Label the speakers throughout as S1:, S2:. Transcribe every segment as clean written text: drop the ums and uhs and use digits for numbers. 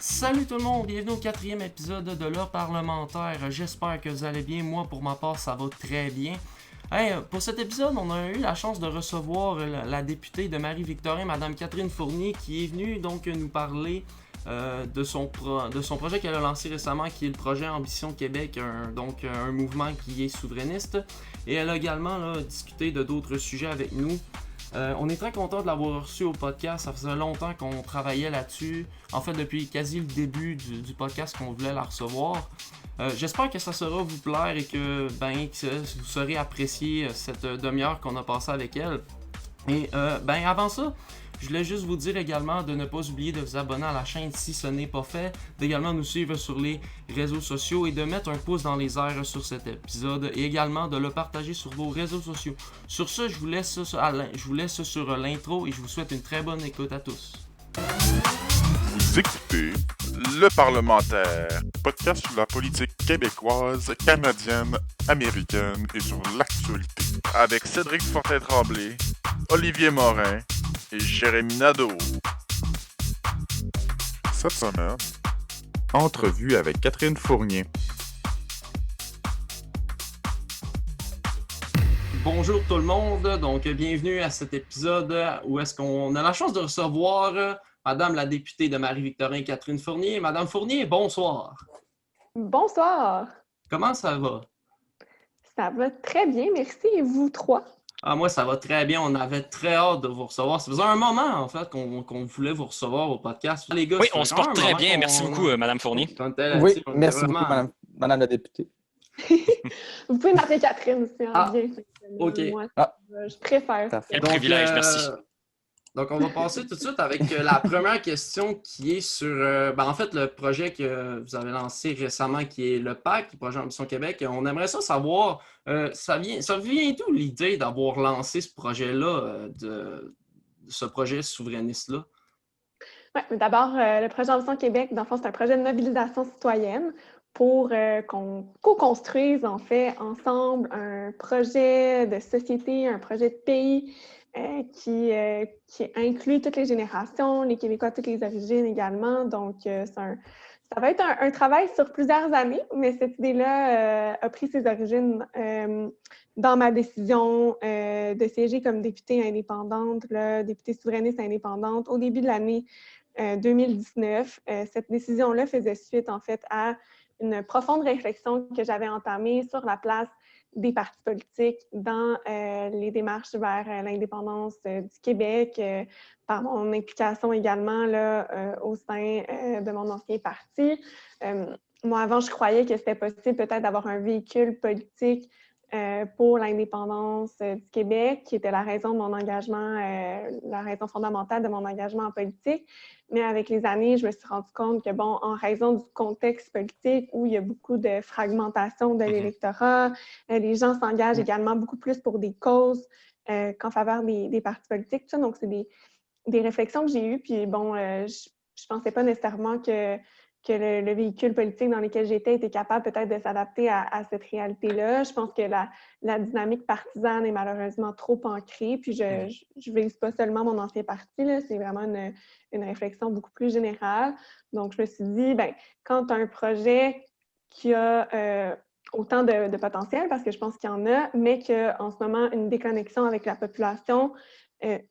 S1: Salut tout le monde, bienvenue au 4e épisode de l'Heure parlementaire. J'espère que vous allez bien. Moi, pour ma part, ça va très bien. Pour cet épisode, on a eu la chance de recevoir la députée de Marie-Victorin, Madame Catherine Fournier, qui est venue donc nous parler de son projet qu'elle a lancé récemment, qui est le projet Ambition Québec, un mouvement qui est souverainiste. Et elle a également discuté de d'autres sujets avec nous. On est très content de l'avoir reçu au podcast. Ça faisait longtemps qu'on travaillait là-dessus. En fait, depuis quasi le début du podcast qu'on voulait la recevoir. J'espère que ça saura vous plaire et que vous saurez apprécier cette demi-heure qu'on a passée avec elle. Et avant ça, je voulais juste vous dire également de ne pas oublier de vous abonner à la chaîne si ce n'est pas fait, d'également nous suivre sur les réseaux sociaux et de mettre un pouce dans les airs sur cet épisode et également de le partager sur vos réseaux sociaux. Sur ce, je vous laisse sur l'intro et je vous souhaite une très bonne écoute à tous.
S2: Vous écoutez Le Parlementaire, podcast sur la politique québécoise, canadienne, américaine et sur l'actualité. Avec Cédric Fortin-Tremblay, Olivier Morin et Jérémy Nadeau. Cette semaine, entrevue avec Catherine Fournier.
S1: Bonjour tout le monde, donc bienvenue à cet épisode où est-ce qu'on a la chance de recevoir Madame la députée de Marie-Victorin, Catherine Fournier. Madame Fournier, bonsoir.
S3: Bonsoir.
S1: Comment ça va?
S3: Ça va très bien, merci. Et vous trois?
S1: Ah, moi, ça va très bien. On avait très hâte de vous recevoir. Ça faisait un moment, en fait, qu'on voulait vous recevoir au podcast. Les gars,
S4: oui, on se porte très bien. Merci beaucoup, Madame Fournier.
S5: Oui, merci beaucoup, Madame la députée.
S3: Vous pouvez m'appeler Catherine aussi, bien.
S1: OK.
S3: Moi, je préfère.
S4: Quel privilège, merci.
S1: Donc, on va passer tout de suite avec la première question qui est sur, en fait, le projet que vous avez lancé récemment, qui est le PAC, le projet Ambition Québec. On aimerait ça savoir, ça vient d'où l'idée d'avoir lancé ce projet-là, de ce projet souverainiste-là?
S3: Oui, d'abord, le projet Ambition Québec, dans le fond, c'est un projet de mobilisation citoyenne pour qu'on co-construise, en fait, ensemble un projet de société, un projet de pays qui inclut toutes les générations, les Québécois de toutes les origines également. Donc, ça va être un travail sur plusieurs années, mais cette idée-là a pris ses origines dans ma décision de siéger comme députée indépendante, députée souverainiste indépendante, au début de l'année 2019. Cette décision-là faisait suite, en fait, à une profonde réflexion que j'avais entamée sur la place des partis politiques dans les démarches vers l'indépendance du Québec, par mon implication également là, au sein de mon ancien parti. Moi, avant, je croyais que c'était possible peut-être d'avoir un véhicule politique pour l'indépendance du Québec, qui était la raison de mon engagement, la raison fondamentale de mon engagement en politique. Mais avec les années, je me suis rendu compte que, en raison du contexte politique où il y a beaucoup de fragmentation de l'électorat, les gens s'engagent également beaucoup plus pour des causes qu'en faveur des partis politiques. Tout ça, donc, c'est des réflexions que j'ai eues. Puis, je pensais pas nécessairement que le véhicule politique dans lequel j'étais était capable peut-être de s'adapter à cette réalité-là. Je pense que la dynamique partisane est malheureusement trop ancrée. Puis je vise pas seulement mon ancien parti, là, c'est vraiment une réflexion beaucoup plus générale. Donc, je me suis dit, quand tu as un projet qui a autant de potentiel, parce que je pense qu'il y en a, mais qu'en ce moment, une déconnexion avec la population,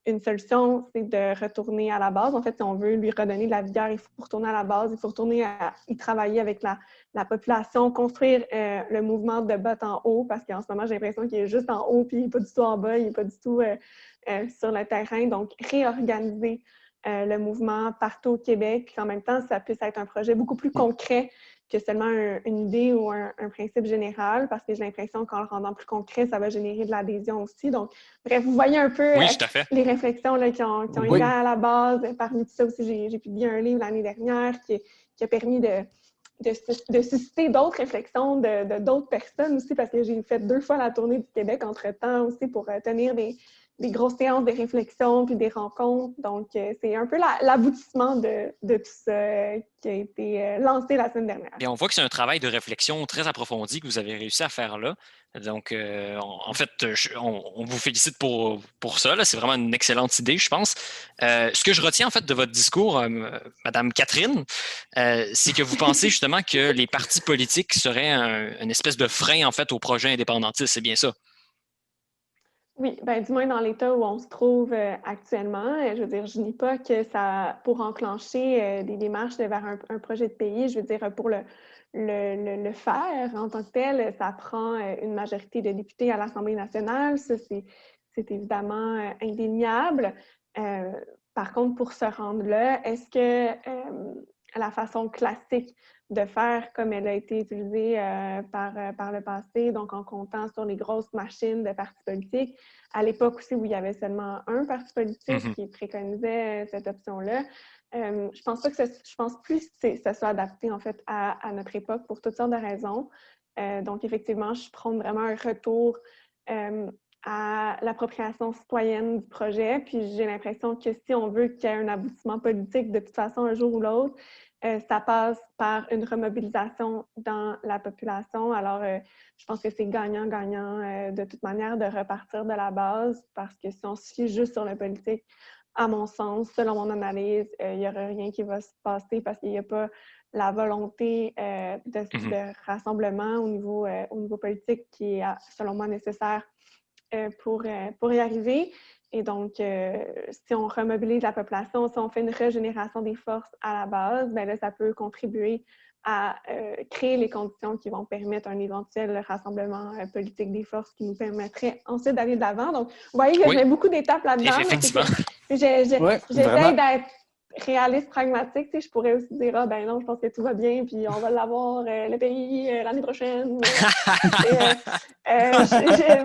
S3: une solution, c'est de retourner à la base. En fait, si on veut lui redonner de la vigueur, il faut retourner à la base, il faut retourner à y travailler avec la population, construire le mouvement de bas en haut, parce qu'en ce moment, j'ai l'impression qu'il est juste en haut, puis il n'est pas du tout en bas, il n'est pas du tout sur le terrain. Donc, réorganiser le mouvement partout au Québec, puis qu'en même temps, ça puisse être un projet beaucoup plus concret que seulement une idée ou un principe général, parce que j'ai l'impression qu'en le rendant plus concret, ça va générer de l'adhésion aussi. Donc, bref, vous voyez un peu les réflexions là, qui ont été à la base. Parmi tout ça aussi, j'ai publié un livre l'année dernière qui a permis de susciter d'autres réflexions de d'autres personnes aussi, parce que j'ai fait 2 fois la tournée du Québec entre-temps aussi pour tenir des grosses séances de réflexion puis des rencontres. Donc, c'est un peu l'aboutissement de tout ça qui a été lancé la semaine dernière.
S4: Et on voit que c'est un travail de réflexion très approfondi que vous avez réussi à faire là. Donc, en fait, on vous félicite pour ça. Là. C'est vraiment une excellente idée, je pense. Ce que je retiens en fait de votre discours, Madame Catherine, c'est que vous pensez justement que les partis politiques seraient une espèce de frein en fait au projet indépendantiste. C'est bien ça?
S3: Oui, ben, du moins dans l'état où on se trouve actuellement. Je veux dire, je nie pas que ça, pour enclencher des démarches vers un projet de pays, je veux dire, pour le faire en tant que tel, ça prend une majorité de députés à l'Assemblée nationale. Ça, c'est évidemment indéniable. Par contre, pour se rendre là, est-ce que la façon classique de faire comme elle a été utilisée par le passé, donc en comptant sur les grosses machines de partis politiques, à l'époque aussi où il y avait seulement un parti politique qui préconisait cette option-là. Je pense pas que je pense plus que ça soit adapté en fait à notre époque pour toutes sortes de raisons. Donc effectivement, je prône vraiment un retour à l'appropriation citoyenne du projet. Puis j'ai l'impression que si on veut qu'il y ait un aboutissement politique de toute façon un jour ou l'autre, ça passe par une remobilisation dans la population. Alors, je pense que c'est gagnant-gagnant de toute manière de repartir de la base parce que si on se fie juste sur le politique, à mon sens, selon mon analyse, il n'y aura rien qui va se passer parce qu'il n'y a pas la volonté de rassemblement au niveau politique qui est, selon moi, nécessaire pour y arriver. Et donc, si on remobilise la population, si on fait une régénération des forces à la base, bien là, ça peut contribuer à créer les conditions qui vont permettre un éventuel rassemblement politique des forces qui nous permettrait ensuite d'aller de l'avant. Donc, vous voyez que je mets beaucoup d'étapes là-dedans.
S4: Effectivement.
S3: J'essaie d'être réaliste, pragmatique. Tu sais, je pourrais aussi dire, ah ben non, je pense que tout va bien, puis on va l'avoir, le pays, l'année prochaine.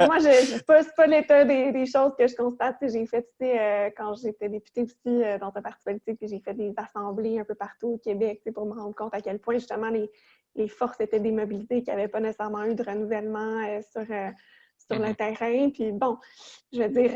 S3: Moi, c'est pas l'état des choses que je constate. J'ai fait, tu sais, quand j'étais députée aussi dans un parti politique, puis j'ai fait des assemblées un peu partout au Québec, tu sais, pour me rendre compte à quel point, justement, les forces étaient démobilisées, qu'il n'y avait pas nécessairement eu de renouvellement sur le terrain. Puis bon, je veux dire,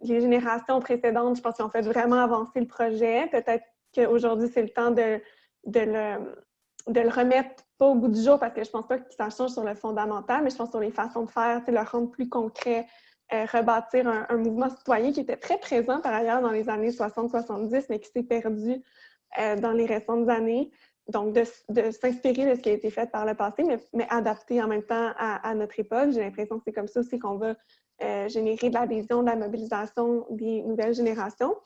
S3: les générations précédentes, je pense qu'ils ont fait vraiment avancer le projet. Peut-être qu'aujourd'hui, c'est le temps de le remettre pas au goût du jour parce que je pense pas que ça change sur le fondamental, mais je pense sur les façons de faire, le rendre plus concret, rebâtir un mouvement citoyen qui était très présent par ailleurs dans les années 60-70, mais qui s'est perdu dans les récentes années. Donc, de s'inspirer de ce qui a été fait par le passé, mais adapter en même temps à notre époque. J'ai l'impression que c'est comme ça aussi qu'on va générer de l'adhésion, de la mobilisation des nouvelles générations.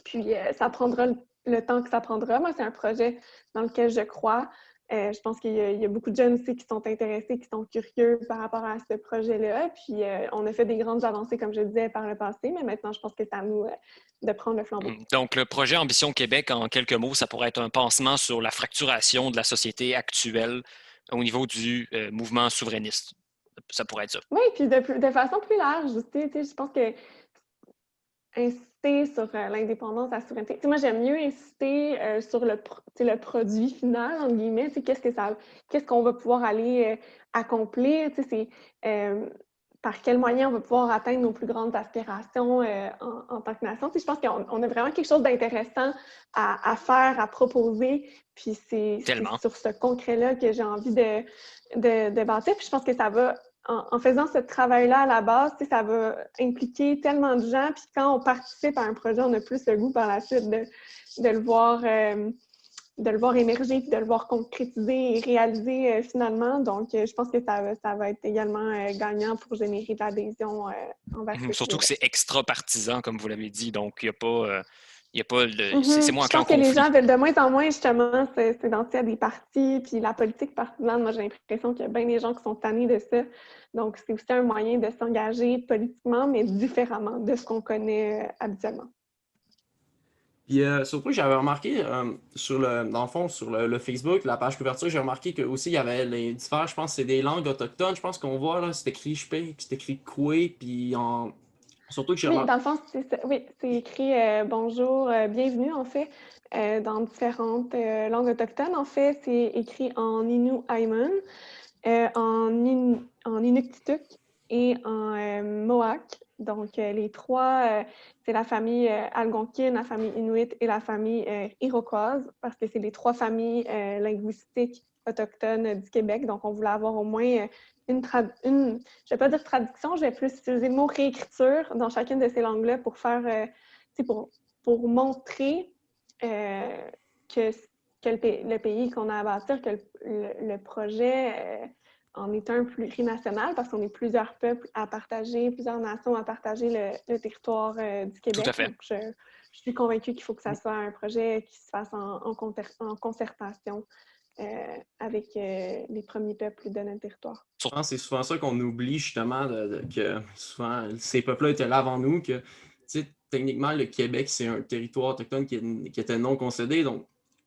S3: Puis, ça prendra le temps que ça prendra. Moi, c'est un projet dans lequel je crois. Je pense qu'il y a beaucoup de jeunes aussi qui sont intéressés, qui sont curieux par rapport à ce projet-là. Puis, on a fait des grandes avancées, comme je disais, par le passé, mais maintenant, je pense que c'est à nous de prendre le flambeau.
S4: Donc, le projet Ambition Québec, en quelques mots, ça pourrait être un pansement sur la fracturation de la société actuelle au niveau du mouvement souverainiste. Ça pourrait être ça.
S3: Oui, puis de façon plus large aussi. Je pense que insister sur l'indépendance, la souveraineté. Moi, j'aime mieux insister sur le produit final, entre guillemets. Qu'est-ce qu'on va pouvoir aller accomplir? C'est par quels moyens on va pouvoir atteindre nos plus grandes aspirations en tant que nation. Je pense qu'on a vraiment quelque chose d'intéressant à faire, à proposer. Puis c'est sur ce concret-là que j'ai envie de bâtir. Puis je pense que ça va... En faisant ce travail-là à la base, ça va impliquer tellement de gens. Puis quand on participe à un projet, on a plus le goût par la suite de le voir émerger, puis de le voir concrétiser et réaliser finalement. Donc, je pense que ça va être également gagnant pour générer de l'adhésion envers ce
S4: surtout que c'est extra-partisan, comme vous l'avez dit. Donc, il n'y a pas...
S3: c'est moins je pense que les gens veulent de moins en moins, justement, s'identifier à des partis, puis la politique partisane, moi, j'ai l'impression qu'il y a bien des gens qui sont tannés de ça. Donc, c'est aussi un moyen de s'engager politiquement, mais différemment de ce qu'on connaît habituellement.
S1: Puis surtout, j'avais remarqué dans le fond, sur le Facebook, la page couverture, j'ai remarqué que aussi il y avait les différents, je pense que c'est des langues autochtones, je pense qu'on voit là, c'est écrit Shpé, c'est écrit Koué, puis surtout que j'ai remarqué...
S3: dans le fond, c'est écrit bonjour, bienvenue en fait, dans différentes langues autochtones. En fait, c'est écrit en Innu-Aimun, en Inuktitut et en Mohawk. Donc, les trois, c'est la famille algonquine, la famille inuit et la famille iroquoise, parce que c'est les trois familles linguistiques autochtones du Québec. Donc, on voulait avoir au moins je ne vais pas dire traduction, je vais plus utiliser le mot réécriture dans chacune de ces langues-là pour faire, pour montrer que le pays qu'on a à bâtir, que le projet en est un plurinational parce qu'on est plusieurs peuples à partager, plusieurs nations à partager le territoire du Québec.
S4: Tout à fait.
S3: Donc, je suis convaincue qu'il faut que ça soit un projet qui se fasse en concertation avec les premiers peuples de notre territoire.
S1: C'est souvent ça qu'on oublie, justement, que souvent ces peuples-là étaient là avant nous, que techniquement, le Québec, c'est un territoire autochtone qui était non concédé. Donc,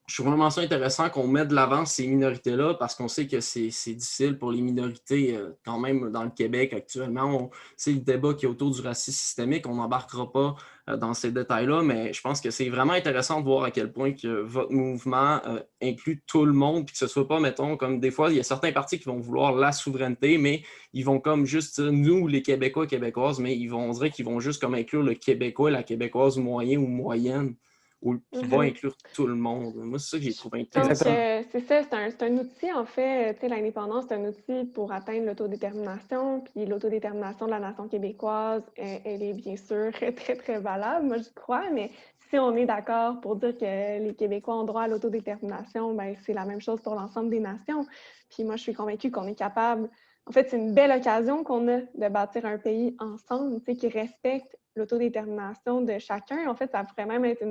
S1: je trouve vraiment ça intéressant qu'on mette de l'avant ces minorités-là parce qu'on sait que c'est difficile pour les minorités quand même dans le Québec actuellement. C'est le débat qui est autour du racisme systémique. On n'embarquera pas dans ces détails-là, mais je pense que c'est vraiment intéressant de voir à quel point que votre mouvement inclut tout le monde, puis que ce ne soit pas, mettons, comme des fois, il y a certains partis qui vont vouloir la souveraineté, mais ils vont comme juste dire, nous, les Québécois et Québécoises, mais on dirait qu'ils vont juste comme inclure le Québécois et la Québécoise moyen ou moyenne, ou qui va inclure tout le monde. Moi, c'est ça que j'ai trouvé intéressant.
S3: Donc, c'est ça, c'est un outil, en fait, l'indépendance, c'est un outil pour atteindre l'autodétermination, puis l'autodétermination de la nation québécoise, elle est bien sûr très, très valable, moi, je crois, mais si on est d'accord pour dire que les Québécois ont droit à l'autodétermination, ben c'est la même chose pour l'ensemble des nations. Puis moi, je suis convaincue qu'on est capable. En fait, c'est une belle occasion qu'on a de bâtir un pays ensemble, qui respecte l'autodétermination de chacun. En fait, ça pourrait même être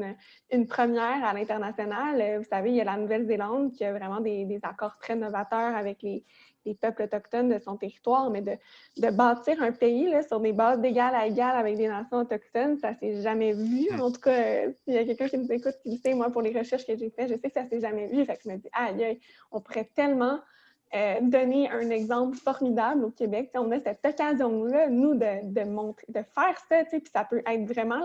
S3: une première à l'international. Vous savez, il y a la Nouvelle-Zélande qui a vraiment des accords très novateurs avec les peuples autochtones de son territoire, mais de bâtir un pays là, sur des bases d'égal à égal avec des nations autochtones, ça s'est jamais vu. En tout cas, s'il y a quelqu'un qui nous écoute qui le sait, moi, pour les recherches que j'ai faites, je sais que ça s'est jamais vu. Fait que je me dis, aïe, on pourrait tellement donner un exemple formidable au Québec. T'sais, on a cette occasion-là, nous, de montrer, de faire ça, puis ça peut être vraiment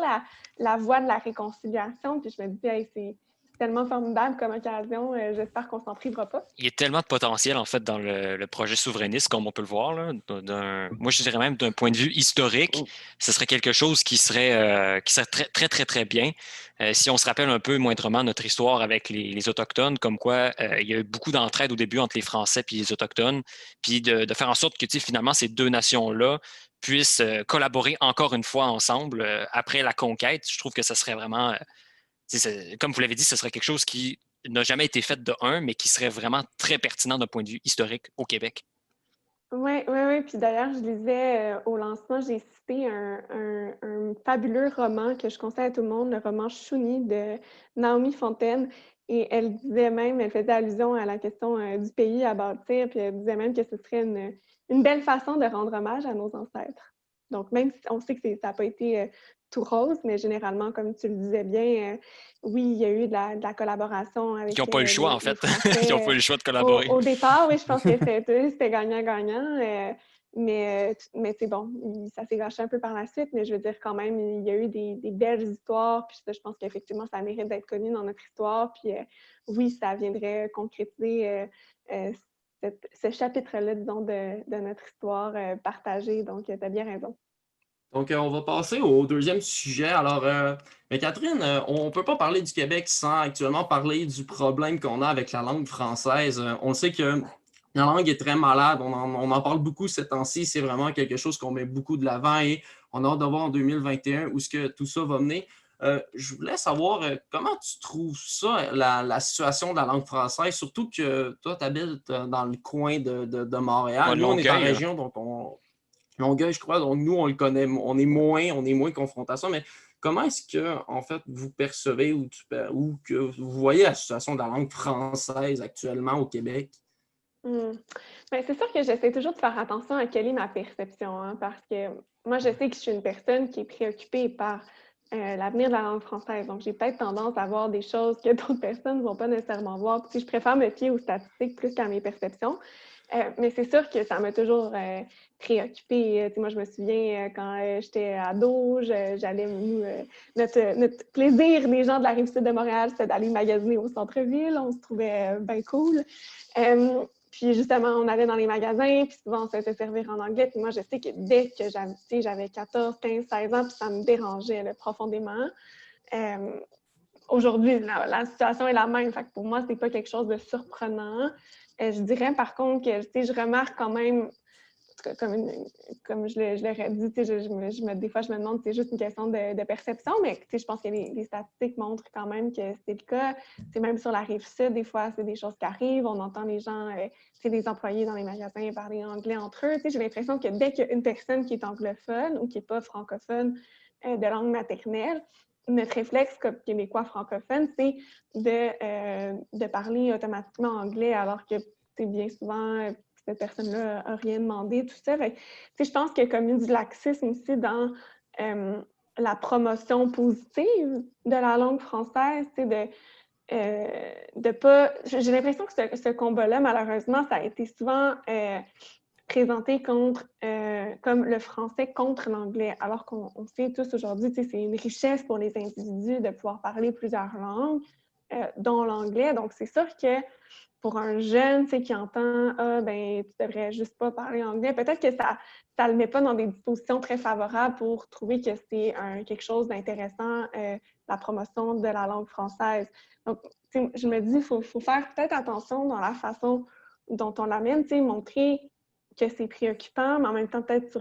S3: la voie de la réconciliation. Puis je me dis, hey, c'est tellement formidable comme occasion. J'espère qu'on s'en privera pas.
S4: Il y a tellement de potentiel, en fait, dans le projet souverainiste, comme on peut le voir. Là, moi, je dirais même d'un point de vue historique, ce serait quelque chose qui serait très, très, très, très bien. Si on se rappelle un peu moindrement notre histoire avec les Autochtones, comme quoi il y a eu beaucoup d'entraide au début entre les Français et les Autochtones, puis de faire en sorte que finalement, ces deux nations-là puissent collaborer encore une fois ensemble après la conquête. Je trouve que ça serait vraiment... comme vous l'avez dit, ce serait quelque chose qui n'a jamais été fait de un, mais qui serait vraiment très pertinent d'un point de vue historique au Québec.
S3: Oui. Puis d'ailleurs, je lisais au lancement, j'ai cité un fabuleux roman que je conseille à tout le monde, le roman Chouni de Naomi Fontaine. Et elle disait même, elle faisait allusion à la question du pays à bâtir, puis elle disait même que ce serait une belle façon de rendre hommage à nos ancêtres. Donc, même si on sait que ça n'a pas été tout rose, mais généralement, comme tu le disais bien, oui, il y a eu de la collaboration avec
S4: Ils n'ont pas eu le choix, en fait.
S3: Français,
S4: Ils n'ont pas eu le choix de collaborer.
S3: Au départ, oui, je pense que c'était gagnant-gagnant. Mais c'est bon, ça s'est gâché un peu par la suite, mais je veux dire quand même, il y a eu des belles histoires, puis ça, je pense qu'effectivement, ça mérite d'être connu dans notre histoire, puis oui, ça viendrait concrétiser ce chapitre-là, disons, de notre histoire partagée, donc tu as bien raison.
S1: Donc, on va passer au deuxième sujet. Alors, Catherine, on ne peut pas parler du Québec sans actuellement parler du problème qu'on a avec la langue française. On sait que la langue est très malade. On en parle beaucoup ces temps-ci. C'est vraiment quelque chose qu'on met beaucoup de l'avant et on a hâte de voir en 2021 où est-ce que tout ça va mener. Je voulais savoir comment tu trouves ça, la situation de la langue française, surtout que toi, tu habites dans le coin de Montréal. Nous, on est en région, donc Longueuil, je crois. Donc, nous, on le connaît, on est moins confrontés à ça. Mais comment est-ce que, en fait, vous percevez ou que vous voyez la situation de la langue française actuellement au Québec?
S3: Bien, c'est sûr que j'essaie toujours de faire attention à quelle est ma perception, hein, parce que moi, je sais que je suis une personne qui est préoccupée par l'avenir de la langue française. Donc, j'ai peut-être tendance à voir des choses que d'autres personnes ne vont pas nécessairement voir. Puis, je préfère me fier aux statistiques plus qu'à mes perceptions. Mais c'est sûr que ça m'a toujours préoccupée. Moi, je me souviens quand j'étais ado, j'allais, notre plaisir des gens de la Rive-Sud de Montréal, c'était d'aller magasiner au centre-ville. On se trouvait bien cool. Puis justement, on allait dans les magasins, puis souvent, on se faisait servir en anglais. Puis moi, je sais que dès que j'avais 14, 15, 16 ans, puis ça me dérangeait là, profondément. Aujourd'hui, la situation est la même. Fait que pour moi, c'est pas quelque chose de surprenant. Je dirais par contre que je remarque quand même, comme je l'aurais dit, des fois, je me demande si c'est juste une question de perception, mais je pense que les statistiques montrent quand même que c'est le cas. Même sur la Rive-Sud, des fois, c'est des choses qui arrivent. On entend les gens, les employés dans les magasins parler anglais entre eux. J'ai l'impression que dès qu'il y a une personne qui est anglophone ou qui n'est pas francophone de langue maternelle, notre réflexe comme Québécois francophones, c'est de parler automatiquement anglais, alors que bien souvent, cette personne-là n'a rien demandé, tout ça. Je pense qu'il y a comme du laxisme aussi dans la promotion positive de la langue française, de pas... J'ai l'impression que ce combat-là, malheureusement, ça a été souvent présenté comme le français contre l'anglais, alors qu'on sait tous aujourd'hui, c'est une richesse pour les individus de pouvoir parler plusieurs langues, dont l'anglais. Donc, c'est sûr que pour un jeune qui entend « Ah, ben tu devrais juste pas parler anglais », peut-être que ça le met pas dans des dispositions très favorables pour trouver que c'est quelque chose d'intéressant, la promotion de la langue française. Donc, je me dis, il faut faire peut-être attention dans la façon dont on l'amène, montrer que c'est préoccupant, mais en même temps, peut-être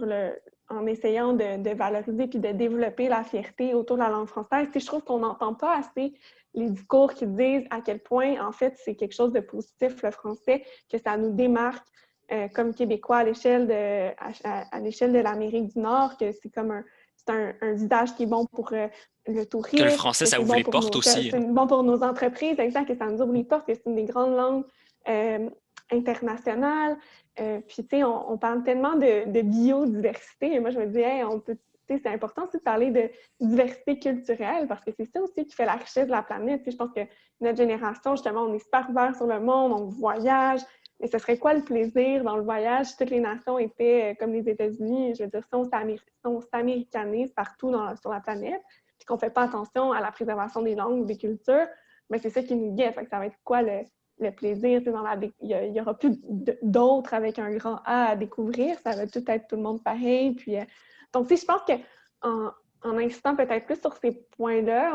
S3: en essayant de valoriser puis de développer la fierté autour de la langue française. Je trouve qu'on n'entend pas assez les discours qui disent à quel point, en fait, c'est quelque chose de positif, le français, que ça nous démarque comme Québécois à l'échelle de l'Amérique du Nord, que c'est comme un visage qui est bon pour le tourisme.
S4: Que le français, ça ouvre les portes aussi.
S3: C'est bon pour nos entreprises, exact, que ça nous ouvre les portes, que c'est une des grandes langues internationales. Puis, on parle tellement de biodiversité. Et moi, je me dis, hey, c'est important aussi de parler de diversité culturelle parce que c'est ça aussi qui fait la richesse de la planète. Je pense que notre génération, justement, on est super ouvert sur le monde, on voyage. Mais ce serait quoi le plaisir dans le voyage si toutes les nations étaient comme les États-Unis? Je veux dire, si on s'américanise partout sur la planète, puis qu'on ne fait pas attention à la préservation des langues ou des cultures, bien, c'est ça qui nous guette. Ça va être quoi le plaisir? Il n'y aura plus d'autres avec un grand A à découvrir. Ça va tout être tout le monde pareil. Puis, donc, je pense qu'en insistant peut-être plus sur ces points-là,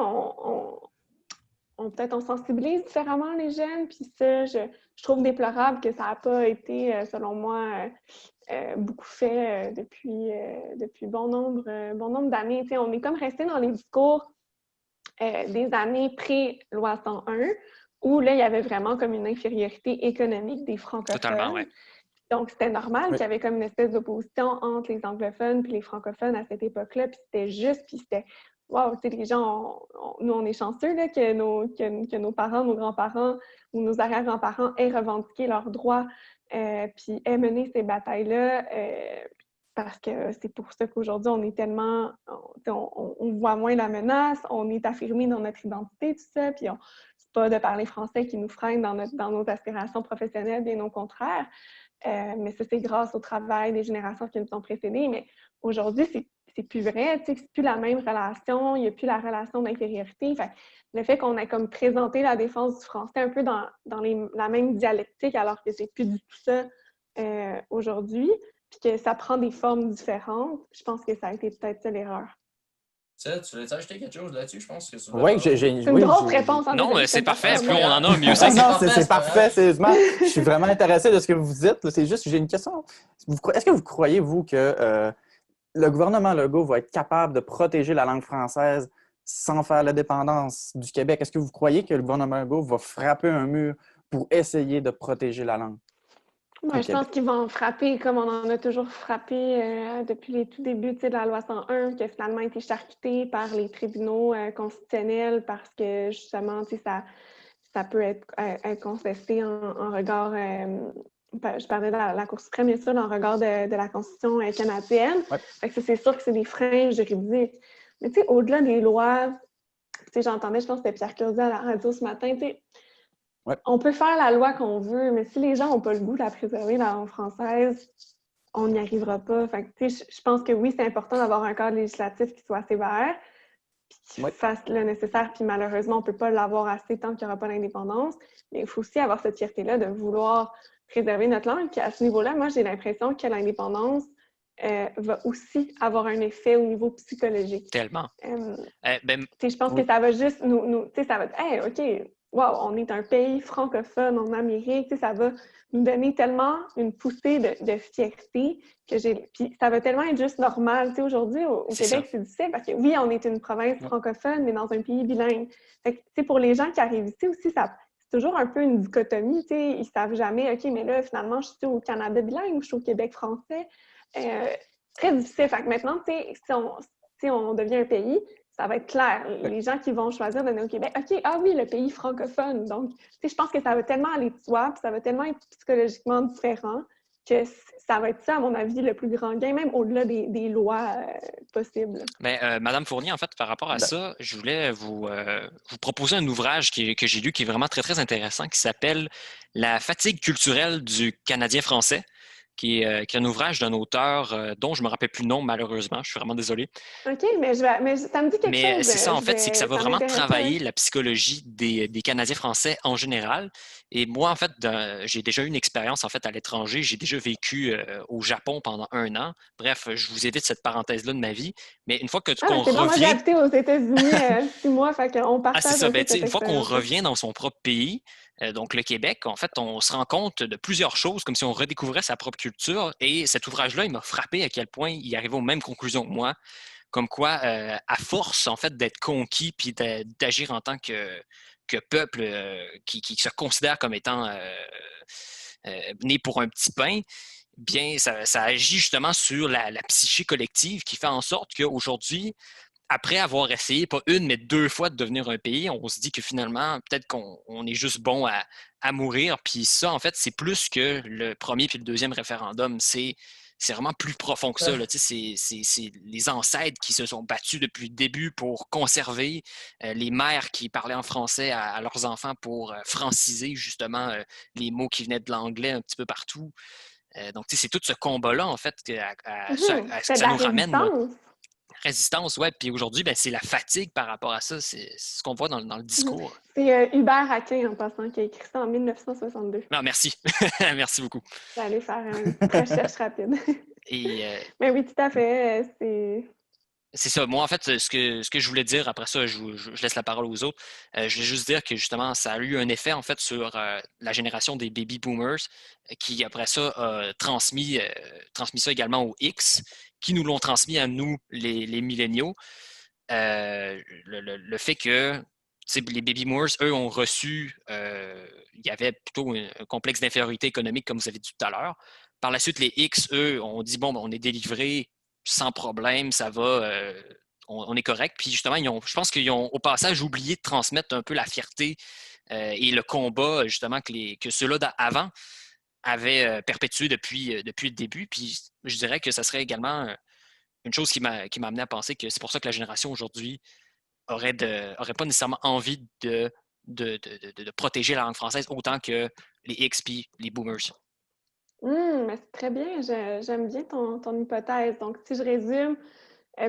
S3: peut-être on sensibilise différemment les jeunes. Puis ça, je trouve déplorable que ça n'a pas été, selon moi, beaucoup fait depuis bon nombre d'années. On est comme resté dans les discours des années pré-loi 101, où là, il y avait vraiment comme une infériorité économique des francophones.
S4: Totalement, oui.
S3: Donc, c'était normal qu'il y avait comme une espèce d'opposition entre les anglophones et les francophones à cette époque-là, puis c'était juste, puis c'était... Wow, tu sais, les gens, nous, on est chanceux là, que nos parents, nos grands-parents ou nos arrière-grands-parents aient revendiqué leurs droits puis aient mené ces batailles-là parce que c'est pour ça qu'aujourd'hui, on est tellement... On voit moins la menace, on est affirmé dans notre identité, tout ça, puis c'est pas de parler français qui nous freine dans nos aspirations professionnelles, bien au contraire. Mais ça, c'est grâce au travail des générations qui nous ont précédées. Mais aujourd'hui, c'est plus vrai, c'est plus la même relation, il n'y a plus la relation d'infériorité. Le fait qu'on ait comme présenté la défense du français un peu dans la même dialectique, alors que c'est plus du tout ça aujourd'hui, puis que ça prend des formes différentes, je pense que ça a été peut-être ça l'erreur.
S1: Tu veux ajouter quelque chose là-dessus? Je pense que c'est
S3: une grosse réponse.
S4: Non, mais c'est parfait. Plus on en a, mieux
S5: c'est. Non, c'est parfait, sérieusement. Je suis vraiment intéressé de ce que vous dites. C'est juste, j'ai une question. Est-ce que vous croyez, vous, que le gouvernement Legault va être capable de protéger la langue française sans faire la dépendance du Québec? Est-ce que vous croyez que le gouvernement Legault va frapper un mur pour essayer de protéger la langue?
S3: Moi, je pense qu'ils vont frapper comme on en a toujours frappé depuis les tout débuts de la loi 101, qui a finalement été charcutée par les tribunaux constitutionnels parce que justement, ça peut être contesté en regard, je parlais de la Cour suprême, bien sûr, en regard de la Constitution canadienne.
S5: Ouais.
S3: Fait que c'est sûr que c'est des freins juridiques. Mais tu sais, au-delà des lois, j'entendais, je pense que c'était Pierre Curzi à la radio ce matin,
S5: ouais.
S3: On peut faire la loi qu'on veut, mais si les gens n'ont pas le goût de la préserver, la langue française, on n'y arrivera pas. Fait que, je pense que oui, c'est important d'avoir un cadre législatif qui soit sévère, qui
S5: Oui.
S3: fasse le nécessaire, puis malheureusement, on ne peut pas l'avoir assez tant qu'il n'y aura pas d'indépendance. Mais il faut aussi avoir cette fierté-là de vouloir préserver notre langue. Puis à ce niveau-là, moi, j'ai l'impression que l'indépendance va aussi avoir un effet au niveau psychologique.
S4: Tellement.
S3: Je pense
S5: oui.
S3: que ça va juste nous ça va être, hey, OK, wow, on est un pays francophone en Amérique, ça va nous donner tellement une poussée de fierté puis ça va tellement être juste normal. Aujourd'hui, au Québec, c'est difficile parce que oui, on est une province francophone, mais dans un pays bilingue. Fait que, pour les gens qui arrivent ici aussi, c'est toujours un peu une dichotomie. Ils savent jamais, OK, mais là, finalement, je suis au Canada bilingue ou je suis au Québec français. Très difficile. Fait que maintenant, si on devient un pays, ça va être clair. Les gens qui vont choisir d'aller au Québec, OK, ah oui, le pays francophone. Donc, je pense que ça va tellement aller de soi, puis ça va tellement être psychologiquement différent que ça va être ça, à mon avis, le plus grand gain, même au-delà des lois possibles.
S4: Mais Madame Fournier, en fait, par rapport à ça, je voulais vous proposer un ouvrage que j'ai lu qui est vraiment très, très intéressant, qui s'appelle « La fatigue culturelle du Canadien français ». Qui est un ouvrage d'un auteur dont je ne me rappelle plus le nom, malheureusement. Je suis vraiment désolé.
S3: OK, mais ça me dit quelque chose.
S4: Mais c'est ça, en fait, c'est que ça va vraiment travailler
S3: m'intéresse.
S4: la psychologie des Canadiens français en général. Et moi, en fait, j'ai déjà eu une expérience en fait à l'étranger. J'ai déjà vécu au Japon pendant 1 an. Bref, je vous évite cette parenthèse-là de ma vie. Mais une fois qu'on
S3: C'est bon, moi j'ai
S4: revient...
S3: habité aux États-Unis 6 mois, fait qu'on
S4: Ah, c'est
S3: partage
S4: ça.
S3: un peu cette
S4: Une fois qu'on
S3: expérience.
S4: revient dans son propre pays, donc le Québec, en fait, on se rend compte de plusieurs choses, comme si on redécouvrait sa propre culture. Et cet ouvrage-là, il m'a frappé à quel point il arrivait aux mêmes conclusions que moi. Comme quoi, à force, en fait, d'être conquis puis d'agir en tant que peuple qui se considère comme étant né pour un petit pain, bien, ça agit justement sur la psyché collective qui fait en sorte qu'aujourd'hui, après avoir essayé, pas une, mais 2 fois de devenir un pays, on se dit que finalement, peut-être qu'on est juste bon à mourir. Puis ça, en fait, c'est plus que le premier puis le deuxième référendum. C'est vraiment plus profond que ça. Là. C'est les ancêtres qui se sont battus depuis le début pour conserver, les mères qui parlaient en français à leurs enfants pour franciser justement les mots qui venaient de l'anglais un petit peu partout. Donc, c'est tout ce combat-là, en fait, à ce que ça nous ramène. Là. Résistance, ouais. Puis aujourd'hui, ben, c'est la fatigue par rapport à ça. C'est ce qu'on voit dans le discours.
S3: C'est Hubert Aquin, en passant, qui a écrit ça en 1962.
S4: Non, merci. Merci beaucoup.
S3: Je vais aller faire une recherche rapide. Mais oui, tout à fait.
S4: C'est ça. Moi, en fait, ce que je voulais dire, après ça, je laisse la parole aux autres. Je voulais juste dire que justement, ça a eu un effet, en fait, sur la génération des baby boomers, qui, après ça, a transmis ça également aux X, qui nous l'ont transmis à nous, les milléniaux. Le fait que les baby boomers, eux, ont reçu, il y avait plutôt un complexe d'infériorité économique, comme vous avez dit tout à l'heure. Par la suite, les X, eux, ont dit, bon, on est délivrés sans problème, ça va, on est correct. Puis justement, je pense qu'ils ont au passage oublié de transmettre un peu la fierté et le combat, justement, que ceux-là d'avant avaient perpétué depuis le début. Puis je dirais que ça serait également une chose qui m'a amené à penser que c'est pour ça que la génération aujourd'hui aurait pas nécessairement envie de protéger la langue française autant que les X puis les boomers.
S3: Mais c'est très bien. J'aime bien ton hypothèse. Donc, si je résume,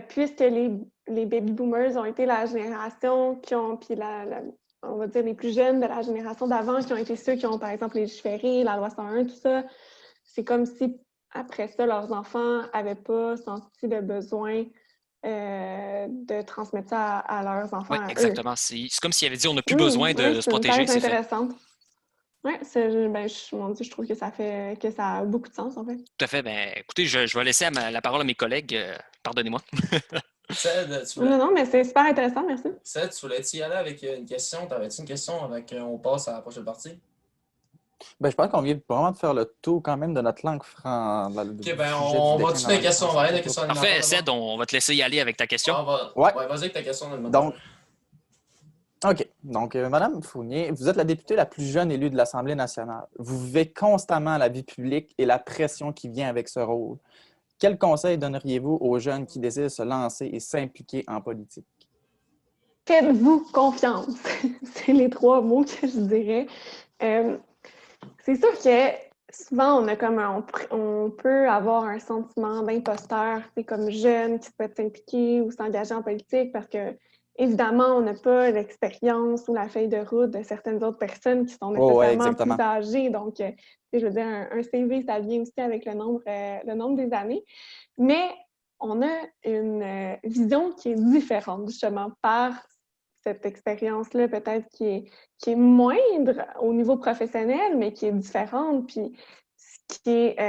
S3: puisque les baby boomers ont été la génération qui ont, puis on va dire les plus jeunes de la génération d'avant, qui ont été ceux qui ont, par exemple, légiféré, la loi 101, tout ça, c'est comme si, après ça, leurs enfants n'avaient pas senti le besoin de transmettre ça à leurs enfants.
S4: Oui, exactement. C'est comme s'ils avaient dit on n'a plus besoin de se protéger.
S3: C'est intéressant. Oui, mon Dieu, je trouve que ça a beaucoup de sens, en fait.
S4: Tout à fait. Ben, écoutez, je vais laisser la parole à mes collègues. Pardonnez-moi.
S3: Non, mais c'est super intéressant, merci.
S1: Seth, tu voulais-tu y aller avec une question? T'avais-tu une question avant qu'on passe à la prochaine partie?
S5: Ben, je pense qu'on vient vraiment de faire le tour quand même de notre langue française.
S1: OK, ben on va te des questions. On va aller des questions alimentaires.
S4: Parfait, Seth, on va te laisser y aller avec ta question.
S5: Ouais,
S1: vas-y avec ta question alimentaire.
S5: Donc, Madame Fournier, vous êtes la députée la plus jeune élue de l'Assemblée nationale. Vous vivez constamment la vie publique et la pression qui vient avec ce rôle. Quel conseil donneriez-vous aux jeunes qui désirent se lancer et s'impliquer en politique?
S3: Faites-vous confiance. C'est les 3 mots que je dirais. C'est sûr que souvent, on peut avoir un sentiment d'imposteur, c'est comme jeune qui souhaite s'impliquer ou s'engager en politique parce que Évidemment, on n'a pas l'expérience ou la feuille de route de certaines autres personnes qui sont
S5: Ouais,
S3: nécessairement plus
S5: exactement.
S3: âgées. Donc, je veux dire, un CV, ça vient aussi avec le nombre des années. Mais on a une vision qui est différente, justement, par cette expérience-là, peut-être qui est moindre au niveau professionnel, mais qui est différente. Puis, ce qui est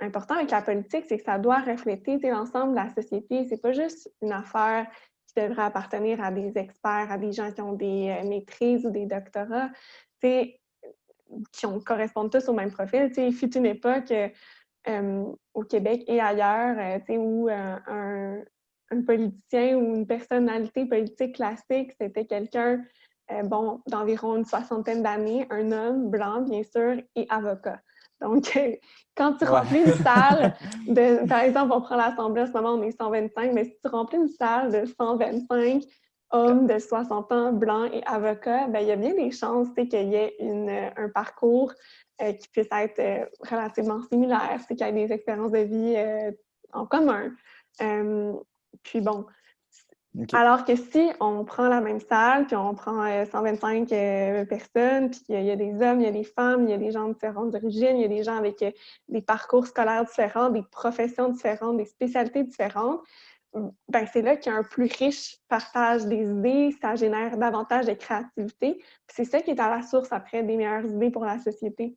S3: important avec la politique, c'est que ça doit refléter l'ensemble de la société. C'est pas juste une affaire qui devrait appartenir à des experts, à des gens qui ont des maîtrises ou des doctorats, qui correspondent tous au même profil. Il fut une époque au Québec et ailleurs, où un politicien ou une personnalité politique classique, c'était quelqu'un d'environ une soixantaine d'années, un homme blanc, bien sûr, et avocat. Donc, quand tu remplis une salle par exemple, on prend l'Assemblée, en ce moment, on est 125, mais si tu remplis une salle de 125 hommes de 60 ans, blancs et avocats, il y a bien des chances qu'il y ait un parcours qui puisse être relativement similaire, qu'il y ait des expériences de vie en commun. Puis bon,
S5: OK.
S3: alors que si on prend la même salle, puis on prend 125 personnes, puis il y a des hommes, il y a des femmes, il y a des gens de différentes origines, il y a des gens avec des parcours scolaires différents, des professions différentes, des spécialités différentes, c'est là qu'il y a un plus riche partage des idées, ça génère davantage de créativité. Puis c'est ça qui est à la source, après, des meilleures idées pour la société.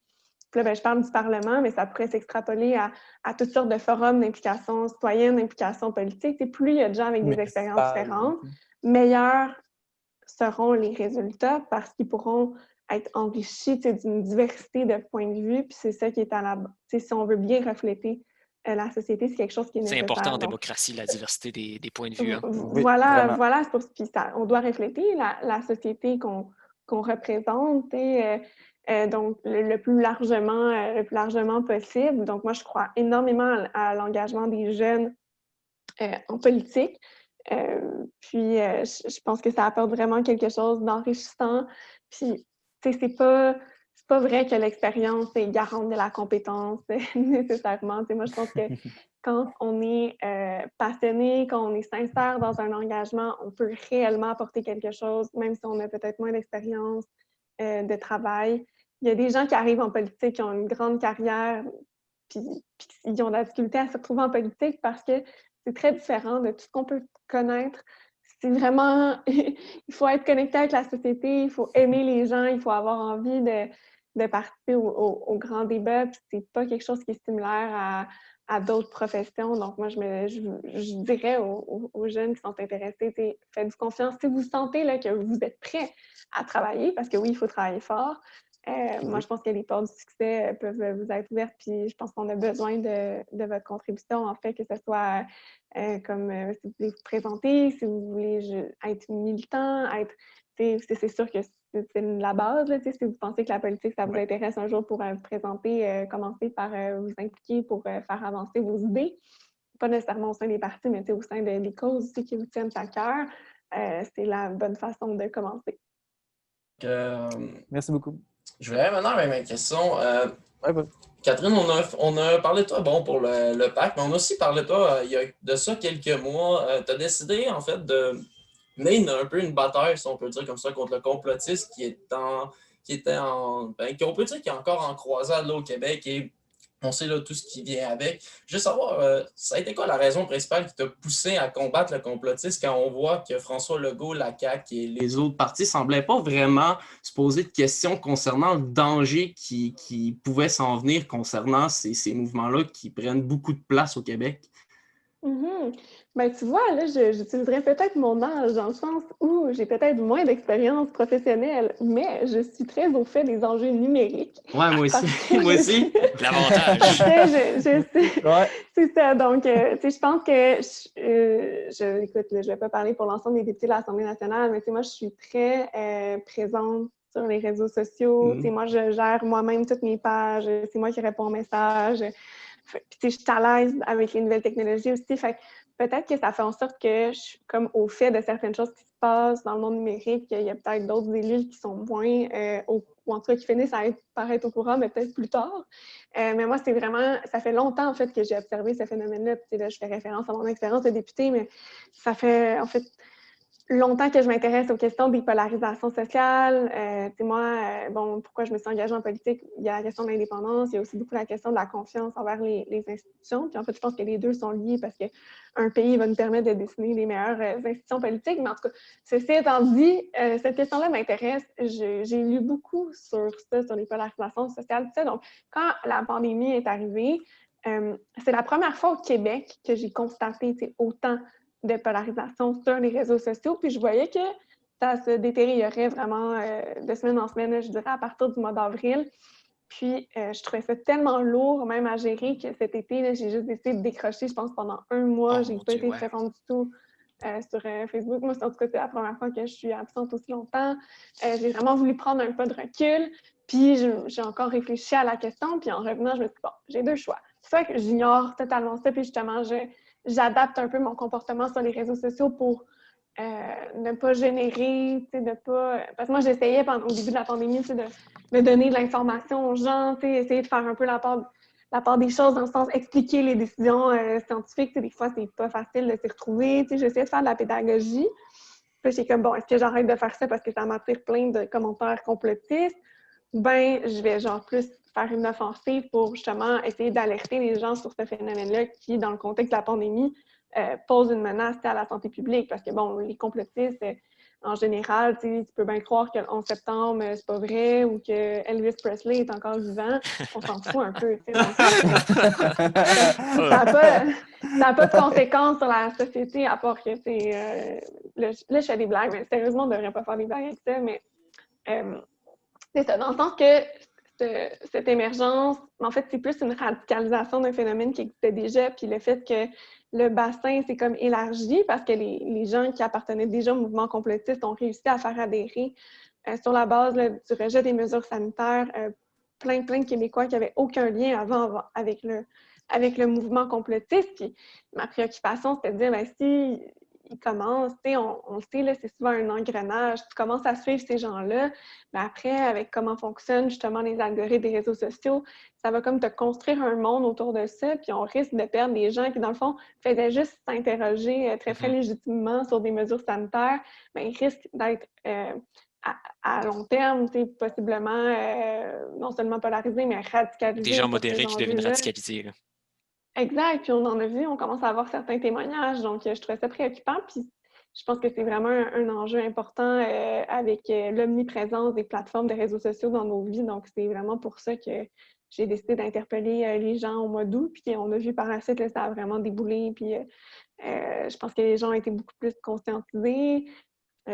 S3: Puis là, je parle du Parlement, mais ça pourrait s'extrapoler à toutes sortes de forums d'implication citoyenne, d'implication politique. Plus il y a de gens avec des expériences différentes, meilleurs seront les résultats parce qu'ils pourront être enrichis d'une diversité de points de vue. Puis c'est ça qui est à la base. Si on veut bien refléter la société, c'est quelque chose qui est
S4: C'est
S3: nécessaire.
S4: important en
S3: Donc,
S4: démocratie, la diversité des points de vue. Hein.
S5: Oui,
S3: voilà,
S5: vraiment.
S3: c'est pour ça. On doit refléter la société qu'on représente. Donc, le plus largement possible. Donc, moi, je crois énormément à l'engagement des jeunes en politique. Puis, je pense que ça apporte vraiment quelque chose d'enrichissant. Puis, c'est pas vrai que l'expérience est garante de la compétence nécessairement. Moi, je pense que quand on est passionné, quand on est sincère dans un engagement, on peut réellement apporter quelque chose, même si on a peut-être moins d'expérience de travail. Il y a des gens qui arrivent en politique, qui ont une grande carrière, puis ils ont de la difficulté à se retrouver en politique parce que c'est très différent de tout ce qu'on peut connaître. C'est vraiment... il faut être connecté avec la société, il faut aimer les gens, il faut avoir envie de participer au grand débat, puis c'est pas quelque chose qui est similaire à d'autres professions. Donc, moi, je dirais aux jeunes qui sont intéressés, faites-vous confiance. Si vous sentez là, que vous êtes prêts à travailler, parce que oui, il faut travailler fort, moi, je pense que les portes du succès peuvent vous être ouvertes, puis je pense qu'on a besoin de votre contribution, en fait, que ce soit comme si vous voulez vous présenter, si vous voulez être militant, c'est sûr que c'est la base, là, si vous pensez que la politique, ça vous intéresse un jour pour vous présenter, commencez par vous impliquer pour faire avancer vos idées. Pas nécessairement au sein des partis, mais au sein des causes aussi qui vous tiennent à cœur. C'est la bonne façon de commencer.
S5: Merci beaucoup.
S1: Je vais maintenant avec ma question.
S5: Ouais.
S1: Catherine, on a parlé de toi pour le PAC, mais on a aussi parlé de toi il y a de ça quelques mois. Tu as décidé, en fait, de mener un peu une bataille, si on peut dire comme ça, contre le complotisme qu'on peut dire qui est encore en croisade là, au Québec et on sait là, tout ce qui vient avec. Je veux savoir, ça a été quoi la raison principale qui t'a poussé à combattre le complotisme quand on voit que François Legault, la CAQ et les autres partis ne semblaient pas vraiment se poser de questions concernant le danger qui pouvait s'en venir concernant ces mouvements-là qui prennent beaucoup de place au Québec?
S3: Tu vois, là, j'utiliserais peut-être mon âge dans le sens où j'ai peut-être moins d'expérience professionnelle, mais je suis très au fait des enjeux numériques.
S1: Ouais, moi aussi. Moi aussi.
S4: L'avantage.
S3: Je sais.
S5: Ouais.
S3: C'est ça. Donc, je pense que, écoute, je ne vais pas parler pour l'ensemble des députés de l'Assemblée nationale, mais moi, je suis très présente sur les réseaux sociaux. Moi, je gère moi-même toutes mes pages. C'est moi qui réponds aux messages. Puis, je suis à l'aise avec les nouvelles technologies aussi. Fait que peut-être que ça fait en sorte que je suis comme au fait de certaines choses qui se passent dans le monde numérique. Il y a peut-être d'autres élus qui sont moins, ou en tout cas qui finissent par être au courant, mais peut-être plus tard. Mais moi, c'est vraiment, ça fait longtemps en fait que j'ai observé ce phénomène-là. Puis là, je fais référence à mon expérience de députée, mais ça fait en fait longtemps que je m'intéresse aux questions des polarisations sociales. Moi, pourquoi je me suis engagée en politique? Il y a la question de l'indépendance, il y a aussi beaucoup la question de la confiance envers les institutions. Puis en fait, je pense que les deux sont liés parce qu'un pays va nous permettre de dessiner les meilleures institutions politiques. Mais en tout cas, ceci étant dit, cette question-là m'intéresse. J'ai lu beaucoup sur ça, sur les polarisations sociales, tout ça. Donc, quand la pandémie est arrivée, c'est la première fois au Québec que j'ai constaté autant de polarisation sur les réseaux sociaux. Puis je voyais que ça se détériorait vraiment de semaine en semaine, je dirais, à partir du mois d'avril. Puis je trouvais ça tellement lourd, même à gérer, que cet été, là, j'ai juste décidé de décrocher, je pense, pendant un mois. J'ai pas été présente du tout sur Facebook. Moi, en tout cas, c'est la première fois que je suis absente aussi longtemps. J'ai vraiment voulu prendre un pas de recul. Puis j'ai encore réfléchi à la question. Puis en revenant, je me suis dit, bon, j'ai deux choix. Soit que j'ignore totalement ça, puis justement, j'adapte un peu mon comportement sur les réseaux sociaux pour ne pas générer, ne pas... Parce que moi, j'essayais au début de la pandémie de donner de l'information aux gens, essayer de faire un peu la part des choses, dans le sens expliquer les décisions scientifiques. Des fois, c'est pas facile de s'y retrouver. J'essayais de faire de la pédagogie. Puis j'ai comme, bon, est-ce que j'arrête de faire ça parce que ça m'attire plein de commentaires complotistes? Ben, je vais plus faire une offensive pour justement essayer d'alerter les gens sur ce phénomène-là qui, dans le contexte de la pandémie, pose une menace à la santé publique. Parce que, bon, les complotistes, en général, tu peux bien croire que le 11 septembre, c'est pas vrai ou que Elvis Presley est encore vivant. On s'en fout un peu. Ça n'a pas de conséquences sur la société, à part que, là, je fais des blagues, mais sérieusement, on ne devrait pas faire des blagues avec ça, mais c'est ça, dans le sens que cette émergence, en fait, c'est plus une radicalisation d'un phénomène qui existait déjà, puis le fait que le bassin s'est comme élargi parce que les gens qui appartenaient déjà au mouvement complotiste ont réussi à faire adhérer sur la base là, du rejet des mesures sanitaires plein de Québécois qui n'avaient aucun lien avant avec le mouvement complotiste. Puis ma préoccupation, c'était de dire, ben, si ils commencent, on le sait, là, c'est souvent un engrenage. Tu commences à suivre ces gens-là, mais après, avec comment fonctionnent justement les algorithmes des réseaux sociaux, ça va comme te construire un monde autour de ça, puis on risque de perdre des gens qui, dans le fond, faisaient juste s'interroger très légitimement sur des mesures sanitaires, mais ils risquent d'être à long terme, possiblement non seulement polarisés, mais radicalisés.
S4: Des gens modérés qui deviennent radicalisés. Là.
S3: Exact, puis on en a vu, on commence à avoir certains témoignages, donc je trouvais ça préoccupant, puis je pense que c'est vraiment un enjeu important avec l'omniprésence des plateformes de réseaux sociaux dans nos vies, donc c'est vraiment pour ça que j'ai décidé d'interpeller les gens au mois d'août, puis on a vu par la suite, là, ça a vraiment déboulé, puis je pense que les gens ont été beaucoup plus conscientisés.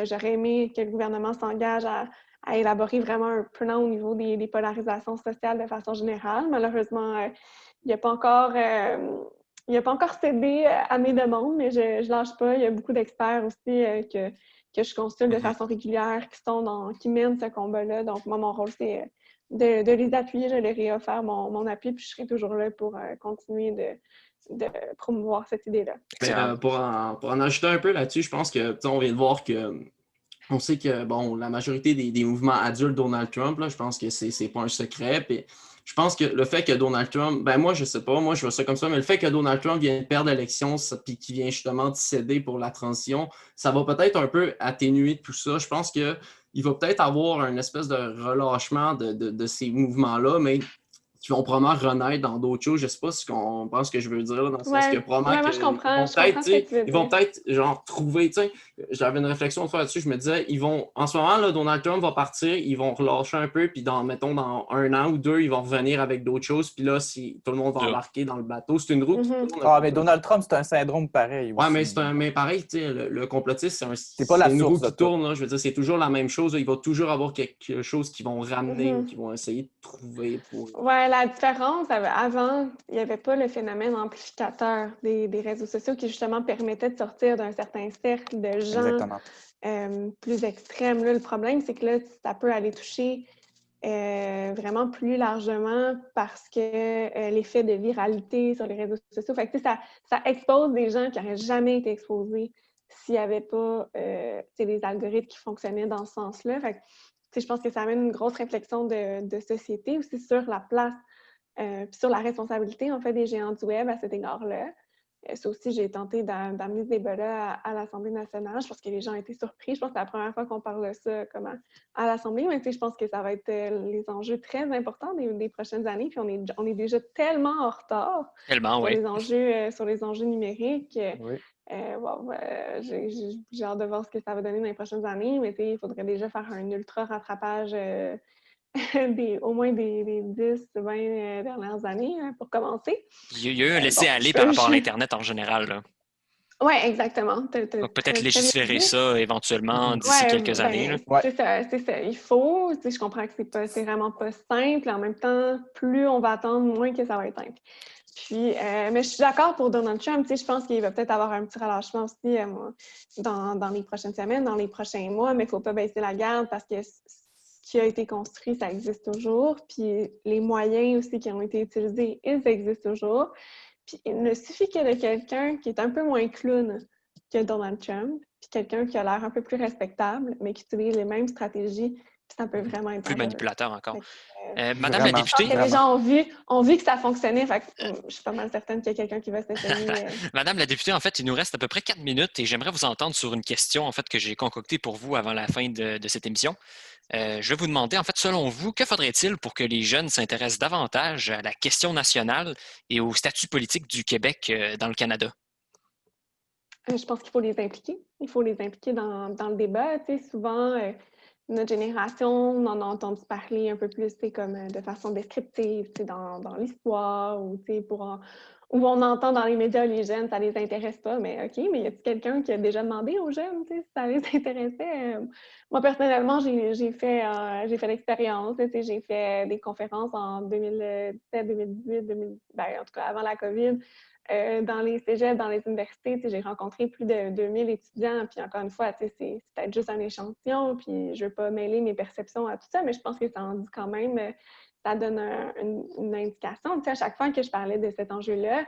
S3: J'aurais aimé que le gouvernement s'engage à élaborer vraiment un plan au niveau des polarisations sociales de façon générale. Malheureusement, il n'a pas encore cédé à mes demandes, mais je lâche pas. Il y a beaucoup d'experts aussi que je consulte de façon régulière qui mènent ce combat-là. Donc, moi, mon rôle, c'est de les appuyer. Je leur ai offert mon appui, puis je serai toujours là pour continuer de promouvoir cette idée-là.
S1: Pour en ajouter un peu là-dessus, je pense que on vient de voir que on sait que bon, la majorité des mouvements adultes Donald Trump, là, je pense que c'est pas un secret. Puis je pense que le fait que Donald Trump, ben moi je sais pas, moi je vois ça comme ça, mais le fait que Donald Trump vienne perdre l'élection puis qu'il vient justement céder pour la transition, ça va peut-être un peu atténuer tout ça. Je pense qu'il va peut-être avoir une espèce de relâchement de ces mouvements-là, mais qui vont probablement renaître dans d'autres choses. Je ne sais pas si on pense ce que je veux dire, là, dans le sens que probablement
S3: moi, je comprends.
S1: Ils vont peut-être genre trouver, j'avais une réflexion à faire là-dessus, je me disais, en ce moment, là, Donald Trump va partir, ils vont relâcher un peu, puis mettons, dans 1 an ou 2, ils vont revenir avec d'autres choses, puis là, si tout le monde va embarquer dans le bateau, c'est une route.
S5: Mais Donald Trump, c'est un syndrome pareil aussi.
S1: Ouais, mais pareil, le complotiste, c'est
S5: une
S1: roue qui tourne, là, je veux dire, c'est toujours la même chose, là, il va toujours avoir quelque chose qu'ils vont ramener ou qu'ils vont essayer de trouver pour...
S3: Ouais, la différence, avant, il n'y avait pas le phénomène amplificateur des réseaux sociaux qui, justement, permettait de sortir d'un certain cercle de gens plus extrêmes. Là, le problème, c'est que là, ça peut aller toucher vraiment plus largement parce que l'effet de viralité sur les réseaux sociaux, fait que, ça expose des gens qui n'auraient jamais été exposés s'il n'y avait pas des algorithmes qui fonctionnaient dans ce sens-là. Fait que, je pense que ça amène une grosse réflexion de société aussi sur la place puis sur la responsabilité, en fait, des géants du web à cet égard-là. Ça aussi, j'ai tenté d'amener ce débat-là à l'Assemblée nationale. Je pense que les gens ont été surpris. Je pense que c'est la première fois qu'on parle de ça à l'Assemblée. Mais je pense que ça va être les enjeux très importants des prochaines années. Puis on est déjà tellement en retard
S4: Tellement,
S3: sur les enjeux numériques.
S5: Oui.
S3: J'ai hâte de voir ce que ça va donner dans les prochaines années. Mais il faudrait déjà faire un ultra rattrapage au moins des 10-20 dernières années pour commencer.
S4: Il y a eu un laisser-aller par rapport à l'Internet en général, là.
S3: Oui, exactement.
S4: Donc, peut-être légiférer ça éventuellement d'ici quelques années. Là.
S5: Ouais.
S3: C'est ça. Il faut. Je comprends que c'est vraiment pas simple. En même temps, plus on va attendre, moins que ça va être simple. Puis, mais je suis d'accord pour Donald Trump. Je pense qu'il va peut-être avoir un petit relâchement aussi dans les prochaines semaines, dans les prochains mois, mais il ne faut pas baisser la garde parce que ce qui a été construit, ça existe toujours. Puis, les moyens aussi qui ont été utilisés, ils existent toujours. Puis il ne suffit que de quelqu'un qui est un peu moins clown que Donald Trump, puis quelqu'un qui a l'air un peu plus respectable, mais qui utilise les mêmes stratégies, puis ça peut vraiment être
S4: plus manipulateur encore. Madame
S5: Vraiment.
S4: la députée...
S3: Les gens ont vu que ça fonctionnait, fait que je suis pas mal certaine qu'il y a quelqu'un qui va s'essayer.
S4: Madame la députée, en fait, il nous reste à peu près 4 minutes et j'aimerais vous entendre sur une question en fait, que j'ai concoctée pour vous avant la fin de cette émission. Je vais vous demander, en fait, selon vous, que faudrait-il pour que les jeunes s'intéressent davantage à la question nationale et au statut politique du Québec dans le Canada?
S3: Je pense qu'il faut les impliquer. Il faut les impliquer dans le débat. Souvent, notre génération, on en a entendu parler un peu plus comme de façon descriptive dans l'histoire ou où on entend dans les médias les jeunes, ça les intéresse pas, mais OK, mais y a-t-il quelqu'un qui a déjà demandé aux jeunes si ça les intéressait? Moi, personnellement, j'ai fait l'expérience. J'ai fait des conférences en 2017, 2018, en tout cas avant la COVID, dans les cégeps, dans les universités. J'ai rencontré plus de 2000 étudiants. Puis encore une fois, c'est peut-être juste un échantillon. Puis je ne veux pas mêler mes perceptions à tout ça, mais je pense que ça en dit quand même... ça donne une indication. À chaque fois que je parlais de cet enjeu-là,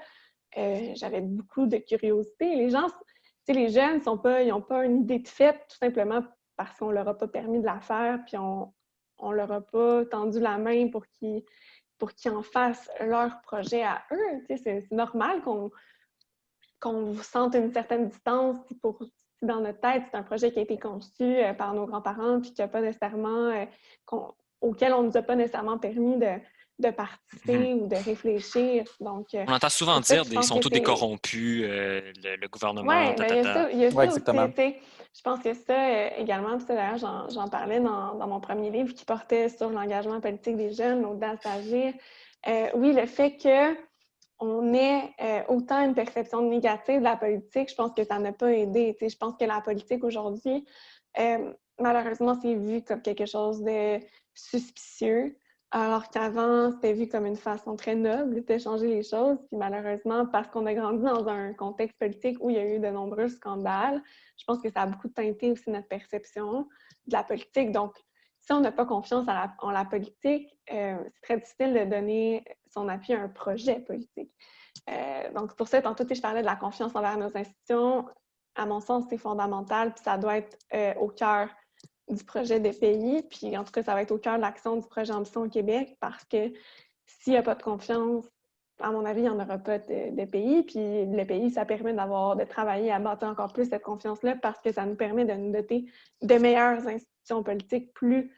S3: j'avais beaucoup de curiosité. Les gens, les jeunes, ils n'ont pas une idée de fait, tout simplement parce qu'on ne leur a pas permis de la faire, puis on ne leur a pas tendu la main pour qu'ils en fassent leur projet à eux. C'est normal qu'on sente une certaine distance si dans notre tête, c'est un projet qui a été conçu par nos grands-parents, puis auquel on ne nous a pas nécessairement permis de participer ou de réfléchir. Donc,
S4: on entend souvent dire qu'ils sont tous des corrompus, le gouvernement.
S3: Oui, il y a ça
S5: exactement.
S3: aussi. Je pense que ça également, puis ça d'ailleurs, j'en parlais dans mon premier livre qui portait sur l'engagement politique des jeunes, l'audace d'agir. Oui, le fait qu'on ait autant une perception négative de la politique, je pense que ça n'a pas aidé. Je pense que la politique aujourd'hui, malheureusement, c'est vu comme quelque chose de suspicieux, alors qu'avant, c'était vu comme une façon très noble de changer les choses. Puis malheureusement, parce qu'on a grandi dans un contexte politique où il y a eu de nombreux scandales, je pense que ça a beaucoup teinté aussi notre perception de la politique. Donc, si on n'a pas confiance en la politique, c'est très difficile de donner son appui à un projet politique. Donc, c'est pour ça, tantôt, je parlais de la confiance envers nos institutions. À mon sens, c'est fondamental, puis ça doit être au cœur du projet de pays, puis en tout cas, ça va être au cœur de l'action du projet Ambition au Québec, parce que s'il n'y a pas de confiance, à mon avis, il n'y en aura pas de pays, puis le pays, ça permet de travailler à bâtir encore plus cette confiance-là, parce que ça nous permet de nous doter de meilleures institutions politiques plus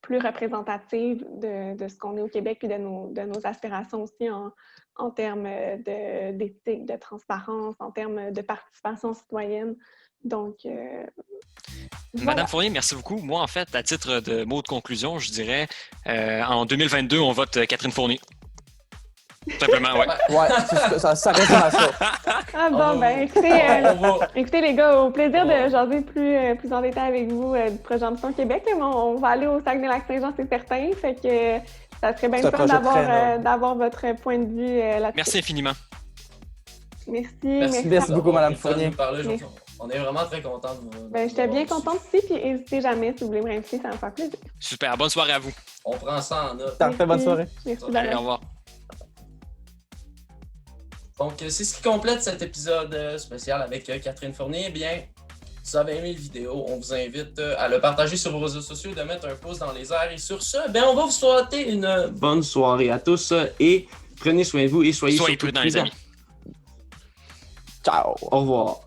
S3: représentatives de ce qu'on est au Québec, puis de nos aspirations aussi en termes d'éthique, de transparence, en termes de participation citoyenne. Donc,
S4: Madame Fournier, merci beaucoup. Moi, en fait, à titre de mot de conclusion, je dirais en 2022, on vote Catherine Fournier. Tout simplement, ouais.
S5: Ouais, ça résonne à ça.
S3: Ah bon, écoutez les gars, au plaisir de jaser plus en détail avec vous du projet Ambition Québec. Mais on va aller au Saguenay-Lac-Saint-Jean, c'est certain. Fait que ça serait bien le fun d'avoir votre point de vue là-dessus.
S4: Merci infiniment.
S3: Merci
S5: beaucoup, Madame Fournier.
S6: On est vraiment très contents de vous.
S3: J'étais bien contente aussi, puis n'hésitez jamais si vous voulez me réinviter, ça me fait plaisir.
S4: Super, bonne soirée à vous.
S6: On prend ça en note.
S5: Parfait, bonne soirée.
S3: Merci,
S4: Allez, au revoir.
S6: Donc, c'est ce qui complète cet épisode spécial avec Catherine Fournier. Eh bien, si vous avez aimé la vidéo, on vous invite à le partager sur vos réseaux sociaux, de mettre un pouce dans les airs. Et sur ce, on va vous souhaiter une
S1: bonne soirée à tous et prenez soin de vous et soyez
S4: prudents, les amis.
S5: Ciao!
S1: Au revoir.